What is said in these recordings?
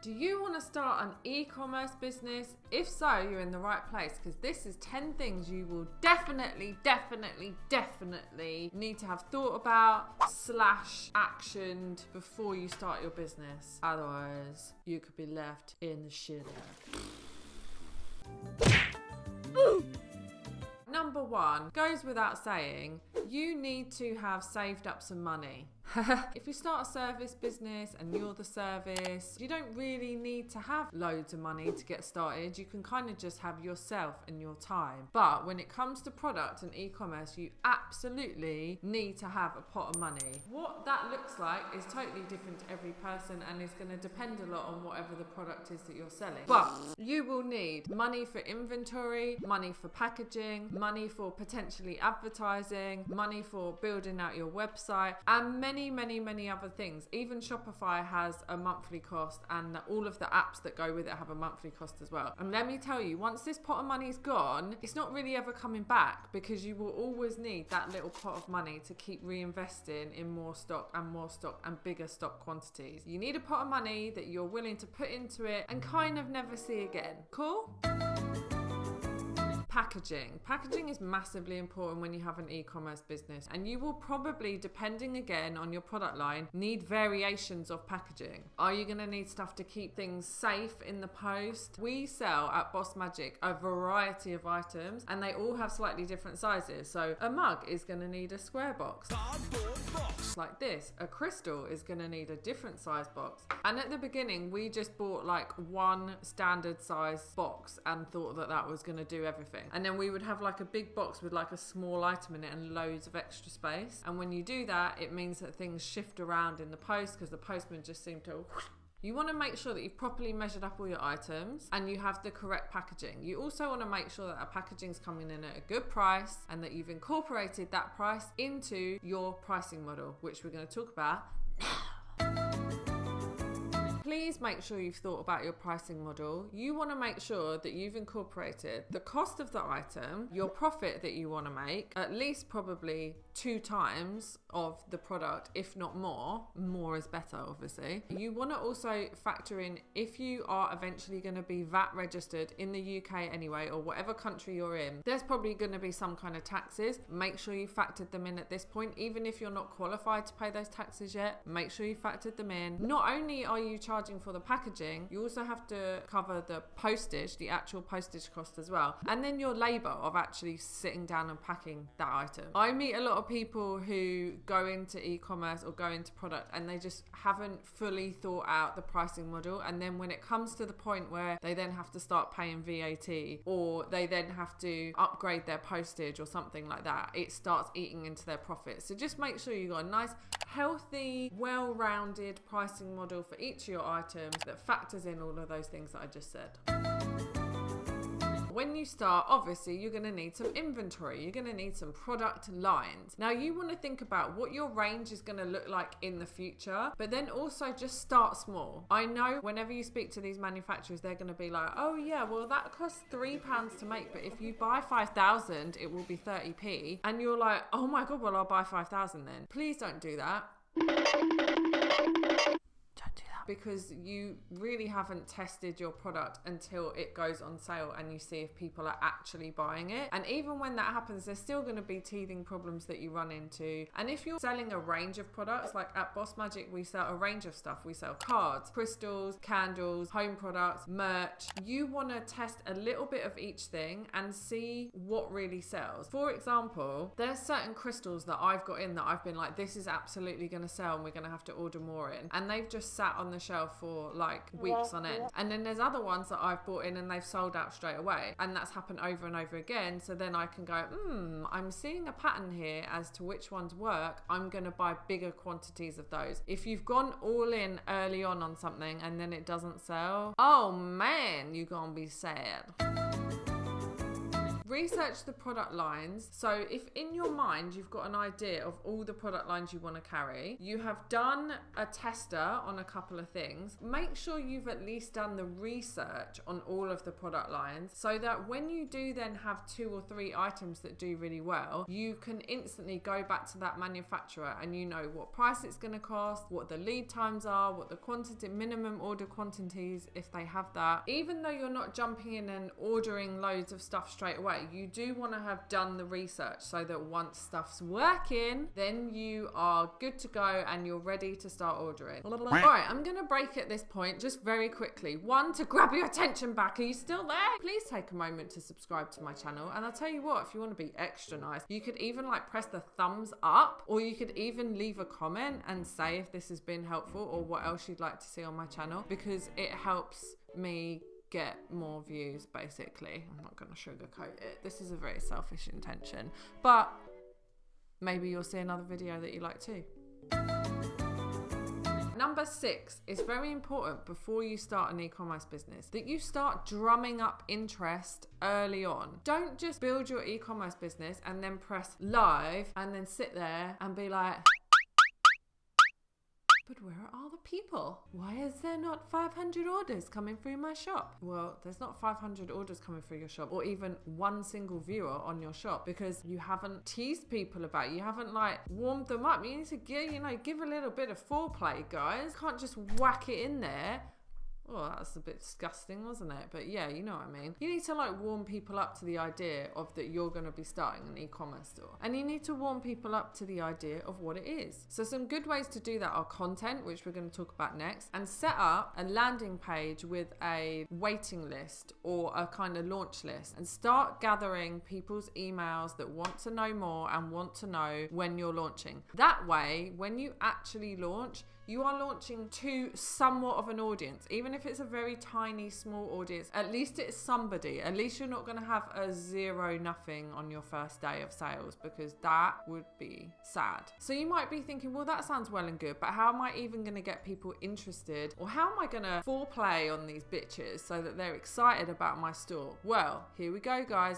Do you want to start an e-commerce business? If so, you're in the right place, because this is 10 things you will definitely need to have thought about / actioned before you start your business. Otherwise, you could be left in the shitter. Number 1, goes without saying, you need to have saved up some money. If you start a service business and you're the service, you don't really need to have loads of money to get started. You can kind of just have yourself and your time. But when it comes to product and e-commerce, you absolutely need to have a pot of money. What that looks like is totally different to every person and is going to depend a lot on whatever the product is that you're selling. But you will need money for inventory, money for packaging, money for potentially advertising, money for building out your website, and many other things. Even Shopify has a monthly cost, and all of the apps that go with it have a monthly cost as well. And let me tell you, once this pot of money's gone, it's not really ever coming back, because you will always need that little pot of money to keep reinvesting in more stock and bigger stock quantities. You need a pot of money that you're willing to put into it and kind of never see again. Cool? Packaging. Packaging is massively important when you have an e-commerce business, and you will probably, depending again on your product line, need variations of packaging. Are you going to need stuff to keep things safe in the post? We sell at Boss Magic a variety of items, and they all have slightly different sizes. So a mug is going to need a square box. Cardboard box. Like this. A crystal is going to need a different size box. And at the beginning, we just bought like one standard size box and thought that that was going to do everything. And then we would have like a big box with like a small item in it and loads of extra space. And when you do that, it means that things shift around in the post, because the postman just seemed to... You want to make sure that you've properly measured up all your items and you have the correct packaging. You also want to make sure that our packaging's coming in at a good price and that you've incorporated that price into your pricing model, which we're going to talk about now. Please make sure you've thought about your pricing model. You want to make sure that you've incorporated the cost of the item, your profit that you want to make, at least probably 2 times of the product, if not more. More is better, obviously. You want to also factor in, if you are eventually going to be VAT registered in the UK anyway, or whatever country you're in, there's probably going to be some kind of taxes. Make sure you factored them in at this point. Even if you're not qualified to pay those taxes yet, make sure you factored them in. Not only are you charging for the packaging, you also have to cover the postage, the actual postage cost as well, and then your labor of actually sitting down and packing that item. I meet a lot of people who go into e-commerce or go into product and they just haven't fully thought out the pricing model, and then when it comes to the point where they then have to start paying VAT, or they then have to upgrade their postage or something like that, it starts eating into their profits. So just make sure you got a nice, healthy, well-rounded pricing model for each of your items that factors in all of those things that I just said. When you start, obviously, you're going to need some inventory. You're going to need some product lines. Now, you want to think about what your range is going to look like in the future, but then also just start small. I know whenever you speak to these manufacturers, they're going to be like, oh yeah, well that costs £3 to make, but if you buy 5,000, it will be 30p. And you're like, oh my God, well I'll buy 5,000 then. Please don't do that. Because you really haven't tested your product until it goes on sale and you see if people are actually buying it. And even when that happens, there's still going to be teething problems that you run into. And if you're selling a range of products, like at Boss Magic, we sell a range of stuff. We sell cards, crystals, candles, home products, merch. You want to test a little bit of each thing and see what really sells. For example, there's certain crystals that I've got in that I've been like, this is absolutely going to sell and we're going to have to order more in. And they've just sat on the shelf for like weeks on end. And then there's other ones that I've bought in and they've sold out straight away, and that's happened over and over again. So then I can go, I'm seeing a pattern here as to which ones work. I'm going to buy bigger quantities of those. If you've gone all in early on something and then it doesn't sell, oh man, you're gonna be sad. Research the product lines. So if in your mind you've got an idea of all the product lines you want to carry, you have done a tester on a couple of things, make sure you've at least done the research on all of the product lines so that when you do then have 2 or 3 items that do really well, you can instantly go back to that manufacturer and you know what price it's going to cost, what the lead times are, what the quantity, minimum order quantities, if they have that. Even though you're not jumping in and ordering loads of stuff straight away, you do want to have done the research so that once stuff's working, then you are good to go and you're ready to start ordering. All right, I'm going to break at this point just very quickly. One, to grab your attention back. Are you still there? Please take a moment to subscribe to my channel. And I'll tell you what, if you want to be extra nice, you could even like press the thumbs up, or you could even leave a comment and say if this has been helpful or what else you'd like to see on my channel, because it helps me get more views, basically. I'm not going to sugarcoat it. This is a very selfish intention, but maybe you'll see another video that you like too. Number 6 is very important before you start an e-commerce business, that you start drumming up interest early on. Don't just build your e-commerce business and then press live and then sit there and be like, but where are all the people? Why is there not 500 orders coming through my shop? Well, there's not 500 orders coming through your shop or even one single viewer on your shop because you haven't teased people about it. You haven't like warmed them up. You need to give a little bit of foreplay, guys. You can't just whack it in there. Oh, that's a bit disgusting, wasn't it? But yeah, you know what I mean. You need to like warm people up to the idea of that you're going to be starting an e-commerce store. And you need to warm people up to the idea of what it is. So some good ways to do that are content, which we're going to talk about next, and set up a landing page with a waiting list or a kind of launch list and start gathering people's emails that want to know more and want to know when you're launching. That way, when you actually launch, you are launching to somewhat of an audience. Even if it's a very tiny, small audience, at least it's somebody. At least you're not going to have a 0 nothing on your first day of sales, because that would be sad. So you might be thinking, well, that sounds well and good, but how am I even going to get people interested? Or how am I going to foreplay on these bitches so that they're excited about my store? Well, here we go, guys.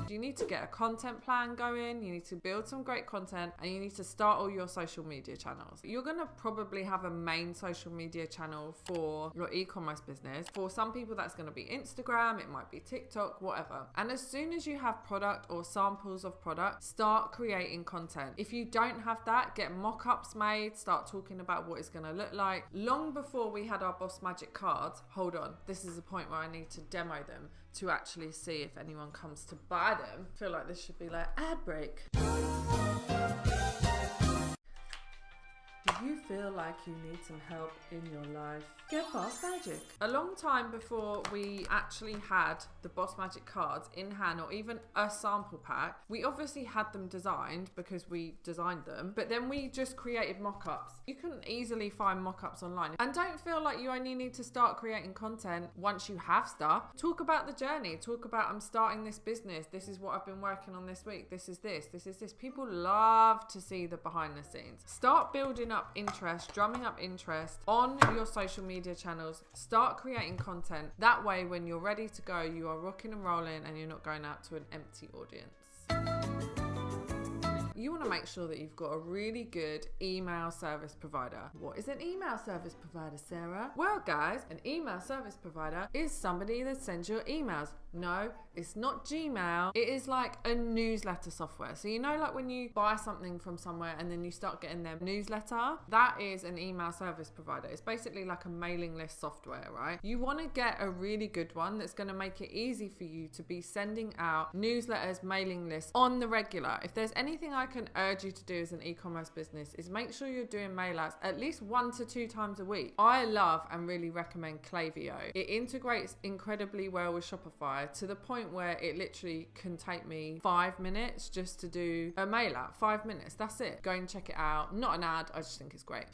You need to get a content plan going, you need to build some great content, and you need to start all your social media channels. You're going to probably have a main social media channel for your e-commerce business. For some people, that's going to be Instagram, it might be TikTok, whatever. And as soon as you have product or samples of product, start creating content. If you don't have that, get mock-ups made, start talking about what it's going to look like. Long before we had our Boss Magic cards, hold on, this is the point where I need to demo them to actually see if anyone comes to buy them. I feel like this should be like ad break. Do you feel like you need some help in your life? Get Boss Magic. A long time before we actually had the Boss Magic cards in hand or even a sample pack, we obviously had them designed because we designed them, but then we just created mock-ups. You can easily find mock-ups online. And don't feel like you only need to start creating content once you have stuff. Talk about the journey. Talk about, I'm starting this business. This is what I've been working on this week. This is this. This is this. People love to see the behind the scenes. Start building up interest, drumming up interest on your social media channels. Start creating content. That way, when you're ready to go, you are rocking and rolling and you're not going out to an empty audience. You want to make sure that you've got a really good email service provider. What is an email service provider, Sarah? Well, guys, an email service provider is somebody that sends your emails. No, it's not Gmail. It is like a newsletter software. So you know, like when you buy something from somewhere and then you start getting their newsletter, that is an email service provider. It's basically like a mailing list software, right? You want to get a really good one that's going to make it easy for you to be sending out newsletters, mailing lists on the regular. If there's anything I can urge you to do as an e-commerce business, is make sure you're doing mail outs at least 1 to 2 times a week. I love and really recommend Klaviyo. It integrates incredibly well with Shopify to the point where it literally can take me 5 minutes just to do a mail out. 5 minutes, that's it. Go and check it out. Not an ad, I just think it's great.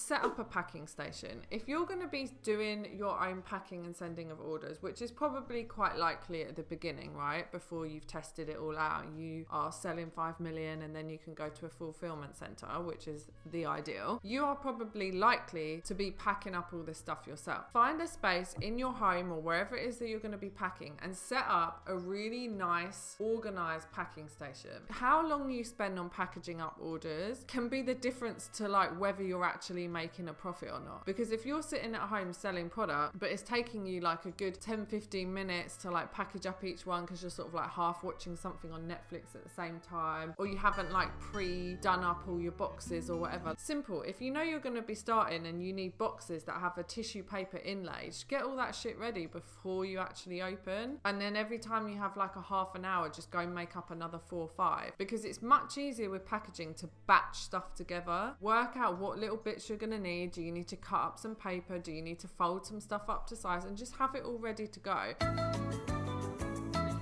set up a packing station. If you're going to be doing your own packing and sending of orders, which is probably quite likely at the beginning, right? Before you've tested it all out, you are selling 5 million and then you can go to a fulfillment center, which is the ideal. You are probably likely to be packing up all this stuff yourself. Find a space in your home or wherever it is that you're going to be packing and set up a really nice, organized packing station. How long you spend on packaging up orders can be the difference to like whether you're actually making a profit or not. Because if you're sitting at home selling product, but it's taking you like a good 10-15 minutes to like package up each one because you're sort of like half watching something on Netflix at the same time, or you haven't like pre-done up all your boxes or whatever. Simple. If you know you're going to be starting and you need boxes that have a tissue paper inlay, just get all that shit ready before you actually open. And then every time you have like a half an hour, just go make up another 4 or 5, because it's much easier with packaging to batch stuff together. Work out what little bits you're going to need. Do you need to cut up some paper? Do you need to fold some stuff up to size? And just have it all ready to go.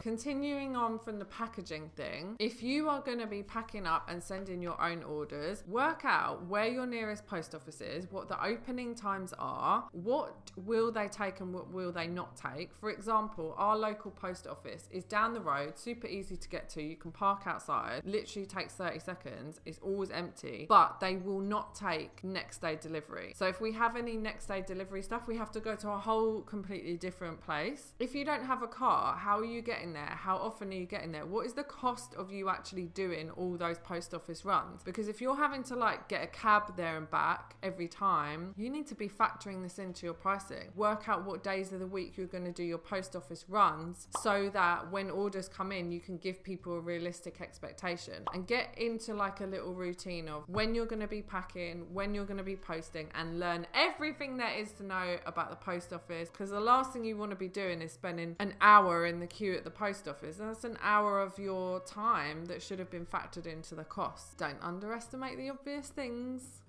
Continuing on from the packaging thing, if you are going to be packing up and sending your own orders, work out where your nearest post office is, what the opening times are, what will they take and what will they not take. For example, our local post office is down the road, super easy to get to. You can park outside, literally takes 30 seconds. It's always empty, but they will not take next day delivery. So if we have any next day delivery stuff, we have to go to a whole completely different place. If you don't have a car, how are you getting there? How often are you getting there? What is the cost of you actually doing all those post office runs? Because if you're having to like get a cab there and back every time, you need to be factoring this into your pricing. Work out what days of the week you're going to do your post office runs so that when orders come in, you can give people a realistic expectation, and get into like a little routine of when you're going to be packing, when you're going to be posting, and learn everything there is to know about the post office. Because the last thing you want to be doing is spending an hour in the queue at the post office, and that's an hour of your time that should have been factored into the cost. Don't underestimate the obvious things.